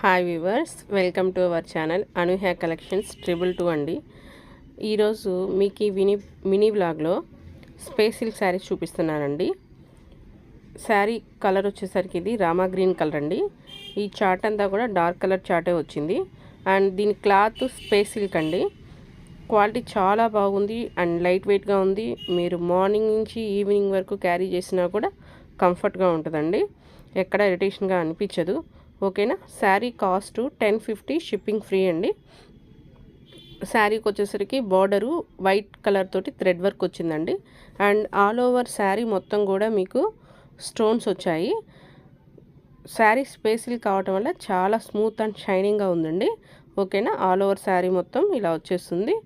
Hi viewers, welcome to our channel Anuhya collections 222 అండి. ఈరోజు మీకు ఈ మినీ వ్లాగ్లో స్పేస్ సిల్క్ శారీస్ చూపిస్తున్నానండి. శారీ కలర్ వచ్చేసరికి ఇది రామా గ్రీన్ కలర్ అండి. ఈ చార్ట్ అంతా కూడా డార్క్ కలర్ చార్టే వచ్చింది. అండ్ దీని క్లాత్ స్పేస్ సిల్క్ అండి. క్వాలిటీ చాలా బాగుంది అండ్ లైట్ వెయిట్గా ఉంది. మీరు మార్నింగ్ నుంచి ఈవినింగ్ వరకు క్యారీ చేసినా కూడా కంఫర్ట్గా ఉంటుందండి. ఎక్కడ ఇరిటేషన్గా అనిపించదు. ఓకేనా. శారీ కాస్ట్ 1050, షిప్పింగ్ ఫ్రీ అండి. శారీకి వచ్చేసరికి బార్డరు వైట్ కలర్ తోటి థ్రెడ్ వర్క్ వచ్చిందండి. అండ్ ఆల్ ఓవర్ శారీ మొత్తం కూడా మీకు స్టోన్స్ వచ్చాయి. శారీ స్పేసిల్ కావటం వల్ల చాలా స్మూత్ అండ్ షైనింగ్గా ఉందండి. ఓకేనా. ఆల్ ఓవర్ శారీ మొత్తం ఇలా వచ్చేస్తుంది.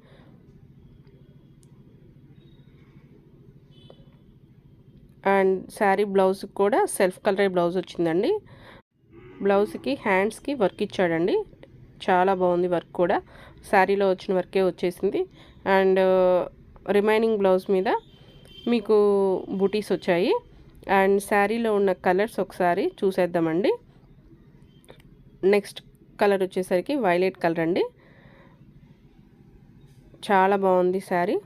అండ్ శారీ బ్లౌజ్ కూడా సెల్ఫ్ కలర్ బ్లౌజ్ వచ్చిందండి. బ్లౌజ్కి హ్యాండ్స్కి వర్క్ ఇచ్చాడండి. చాలా బాగుంది వర్క్ కూడా. శారీలో వచ్చిన వర్కే వచ్చేసింది. అండ్ రిమైనింగ్ బ్లౌజ్ మీద మీకు బూటీస్ వచ్చాయి. అండ్ శారీలో ఉన్న కలర్స్ ఒకసారి చూసేద్దామండి. నెక్స్ట్ కలర్ వచ్చేసరికి వైలెట్ కలర్ అండి. చాలా బాగుంది sari.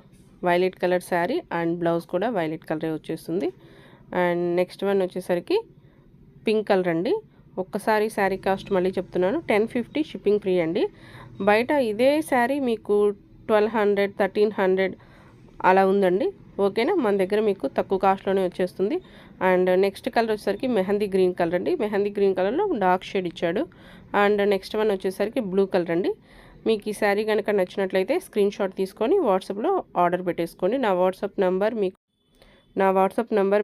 Violet colour sari and blouse కూడా వైలెట్ కలరే వచ్చేస్తుంది. అండ్ నెక్స్ట్ వన్ వచ్చేసరికి పింక్ కలర్ అండి. ఒక్కసారి శారీ కాస్ట్ మళ్ళీ చెప్తున్నాను, 1050, షిప్పింగ్ ఫ్రీ అండి. బయట ఇదే శారీ మీకు 1200, 1300 అలా ఉందండి. ఓకేనా. మన దగ్గర మీకు తక్కువ కాస్ట్లోనే వచ్చేస్తుంది. అండ్ నెక్స్ట్ కలర్ వచ్చేసరికి మెహందీ గ్రీన్ కలర్ అండి. మెహందీ గ్రీన్ కలర్లో డార్క్ షేడ్ ఇచ్చాడు. అండ్ నెక్స్ట్ వన్ వచ్చేసరికి బ్లూ కలర్ అండి. మీకు ఈ శారీ కనుక నచ్చినట్లయితే స్క్రీన్ షాట్ తీసుకొని వాట్సాప్లో ఆర్డర్ పెట్టేసుకోండి. నా వాట్సాప్ నంబర్